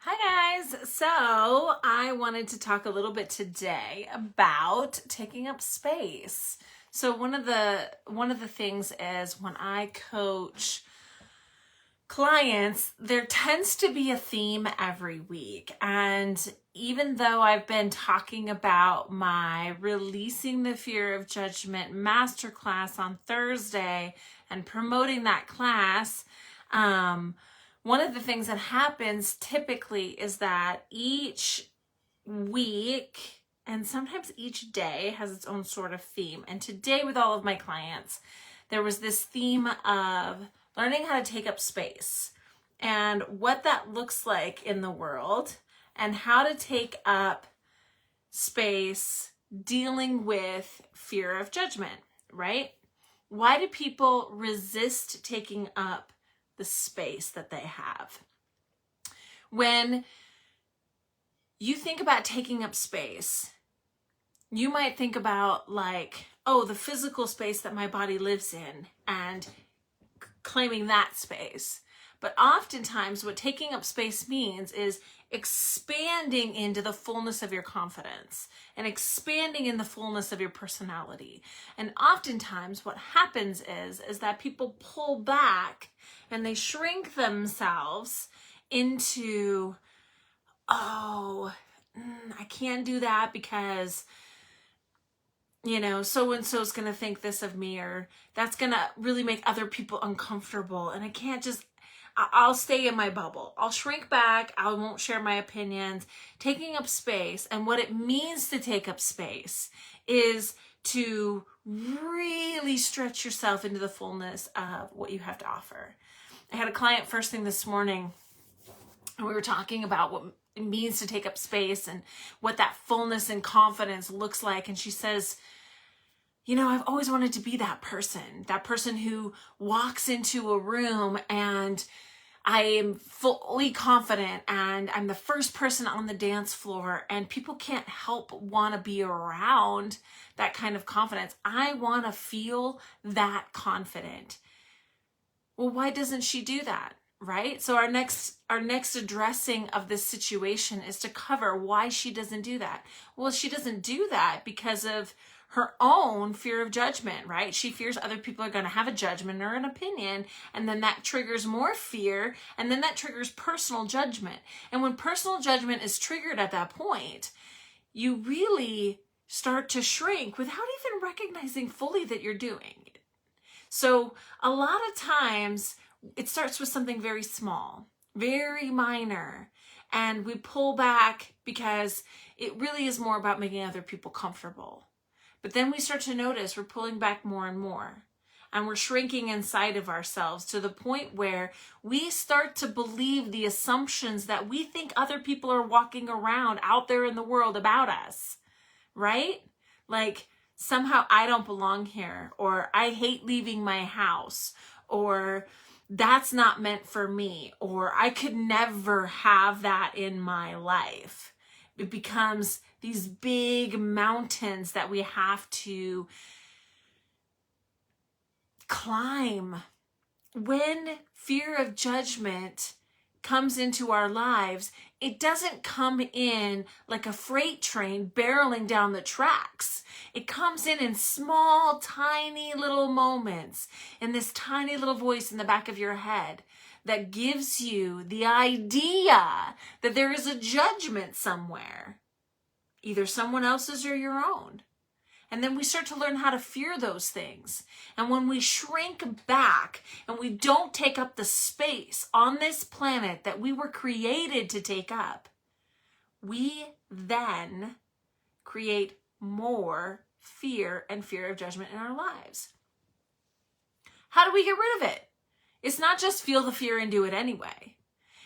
Hi guys, so I wanted to talk a little bit today about taking up space. So one of the things is when I coach clients, there tends to be a theme every week. And even though I've been talking about my Releasing the Fear of Judgment masterclass on Thursday and promoting that class, one of the things that happens typically is that each week and sometimes each day has its own sort of theme. And today with all of my clients, there was this theme of learning how to take up space and what that looks like in the world and how to take up space dealing with fear of judgment, right? Why do people resist taking up the space that they have? When you think about taking up space, you might think about like, oh, the physical space that my body lives in and claiming that space. But oftentimes what taking up space means is expanding into the fullness of your confidence and expanding in the fullness of your personality. And oftentimes what happens is that people pull back and they shrink themselves into, I can't do that because, so-and-so is going to think this of me, or that's going to really make other people uncomfortable. And I'll stay in my bubble. I'll shrink back. I won't share my opinions. Taking up space, and what it means to take up space is to really stretch yourself into the fullness of what you have to offer. I had a client first thing this morning, and we were talking about what it means to take up space and what that fullness and confidence looks like. And she says, I've always wanted to be that person who walks into a room and I am fully confident and I'm the first person on the dance floor and people can't help want to be around that kind of confidence. I want to feel that confident. Well, why doesn't she do that? Right? So our next addressing of this situation is to cover why she doesn't do that. Well, she doesn't do that because of her own fear of judgment, right? She fears other people are going to have a judgment or an opinion, and then that triggers more fear, and then that triggers personal judgment. And when personal judgment is triggered at that point, you really start to shrink without even recognizing fully that you're doing it. So a lot of times it starts with something very small, very minor, and we pull back because it really is more about making other people comfortable. But then we start to notice we're pulling back more and more, and we're shrinking inside of ourselves to the point where we start to believe the assumptions that we think other people are walking around out there in the world about us, right? Like, somehow I don't belong here, or I hate leaving my house, or that's not meant for me, or I could never have that in my life. It becomes these big mountains that we have to climb. When fear of judgment comes into our lives, it doesn't come in like a freight train barreling down the tracks. It comes in small, tiny little moments, in this tiny little voice in the back of your head that gives you the idea that there is a judgment somewhere, either someone else's or your own. And then we start to learn how to fear those things. And when we shrink back and we don't take up the space on this planet that we were created to take up, we then create more fear and fear of judgment in our lives. How do we get rid of it? It's not just feel the fear and do it anyway.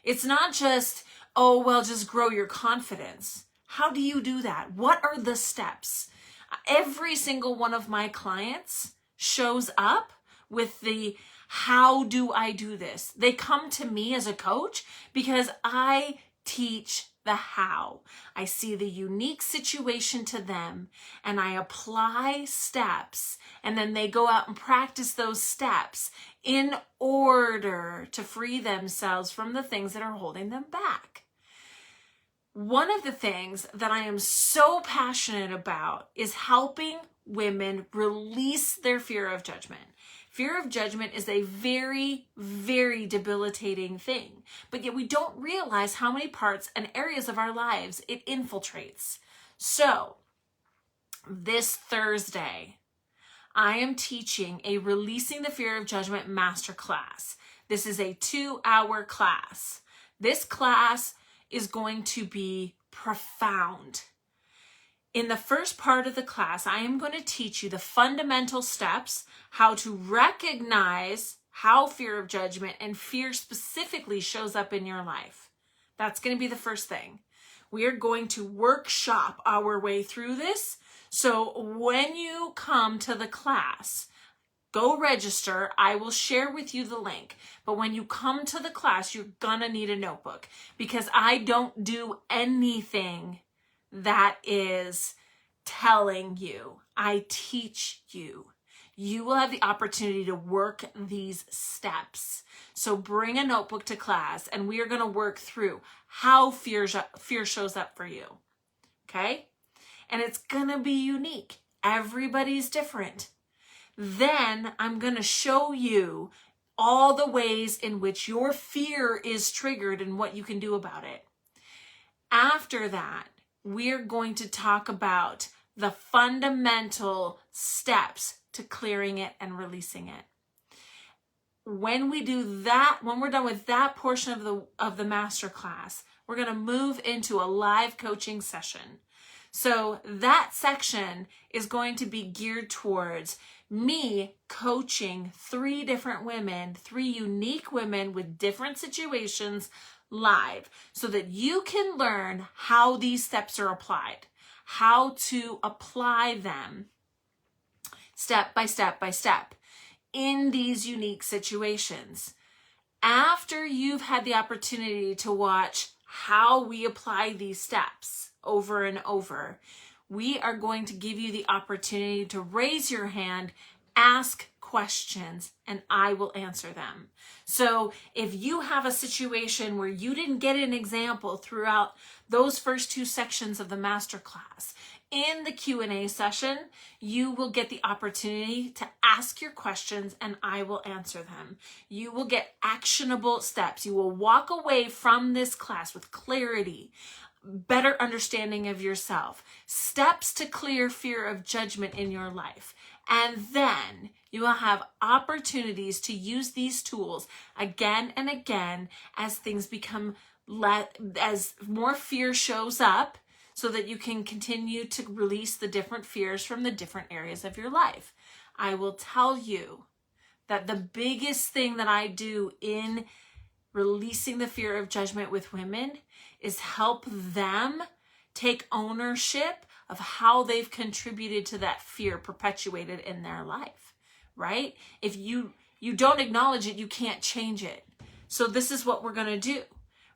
It's not just, just grow your confidence. How do you do that? What are the steps? Every single one of my clients shows up with the, how do I do this? They come to me as a coach because I teach the how. I see the unique situation to them and I apply steps, and then they go out and practice those steps in order to free themselves from the things that are holding them back. One of the things that I am so passionate about is helping women release their fear of judgment. Fear of judgment is a very, very debilitating thing, but yet we don't realize how many parts and areas of our lives it infiltrates. So, this Thursday, I am teaching a Releasing the Fear of Judgment masterclass. This is a 2-hour class. This class is going to be profound. In the first part of the class, I am going to teach you the fundamental steps, how to recognize how fear of judgment and fear specifically shows up in your life. That's going to be the first thing. We are going to workshop our way through this. So when you come to the class, go register. I will share with you the link. But when you come to the class, you're going to need a notebook, because I don't do anything that is telling you. I teach you. You will have the opportunity to work these steps. So bring a notebook to class, and we are going to work through how fear shows up for you. Okay? And it's going to be unique. Everybody's different. Then I'm going to show you all the ways in which your fear is triggered and what you can do about it. After that, we're going to talk about the fundamental steps to clearing it and releasing it. When we do that, when we're done with that portion of the masterclass, we're going to move into a live coaching session. So that section is going to be geared towards me coaching 3 different women, 3 unique women with different situations live, so that you can learn how these steps are applied, how to apply them step by step by step in these unique situations. After you've had the opportunity to watch how we apply these steps over and over, we are going to give you the opportunity to raise your hand, ask questions, and I will answer them. So if you have a situation where you didn't get an example throughout those first 2 sections of the masterclass, in the Q&A session, you will get the opportunity to ask your questions and I will answer them. You will get actionable steps. You will walk away from this class with clarity, better understanding of yourself, steps to clear fear of judgment in your life. And then you will have opportunities to use these tools again and again as things become as more fear shows up, so that you can continue to release the different fears from the different areas of your life. I will tell you that the biggest thing that I do in releasing the fear of judgment with women is help them take ownership of how they've contributed to that fear perpetuated in their life, right? If you don't acknowledge it, you can't change it. So this is what we're going to do.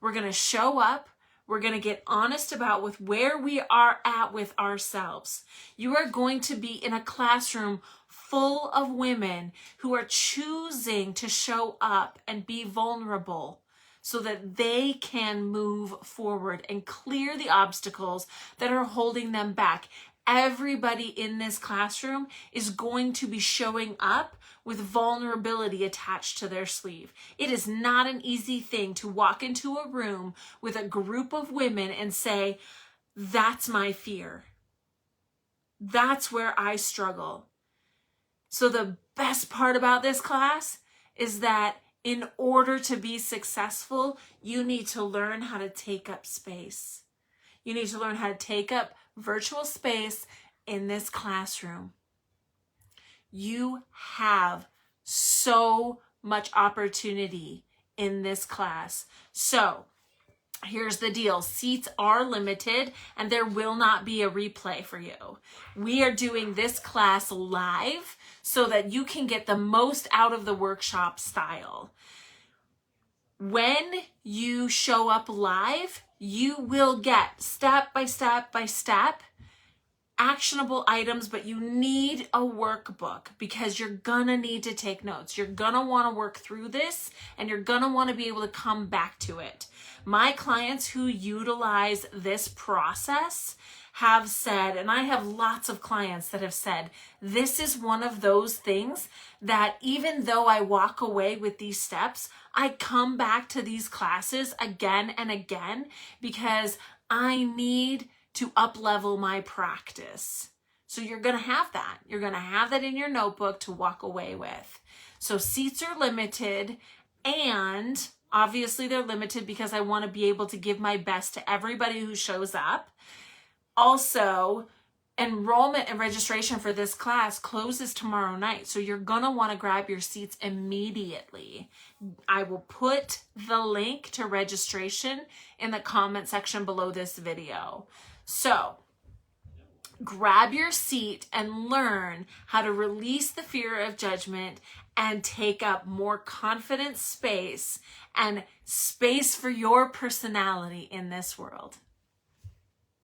We're going to show up. We're going to get honest about with where we are at with ourselves. You are going to be in a classroom full of women who are choosing to show up and be vulnerable so that they can move forward and clear the obstacles that are holding them back. Everybody in this classroom is going to be showing up with vulnerability attached to their sleeve. It is not an easy thing to walk into a room with a group of women and say, that's my fear. That's where I struggle. So the best part about this class is that in order to be successful, you need to learn how to take up space. You need to learn how to take up virtual space in this classroom. You have so much opportunity in this class. So here's the deal. Seats are limited and there will not be a replay for you. We are doing this class live so that you can get the most out of the workshop style. When you show up live, you will get step by step by step actionable items, but you need a workbook because you're gonna need to take notes. You're gonna wanna work through this and you're gonna wanna be able to come back to it. My clients who utilize this process have said, and I have lots of clients that have said, this is one of those things that even though I walk away with these steps, I come back to these classes again and again because I need to up-level my practice. So you're gonna have that. You're gonna have that in your notebook to walk away with. So seats are limited, and obviously they're limited because I wanna be able to give my best to everybody who shows up. Also, enrollment and registration for this class closes tomorrow night. So you're gonna wanna grab your seats immediately. I will put the link to registration in the comment section below this video. So grab your seat and learn how to release the fear of judgment and take up more confident space and space for your personality in this world.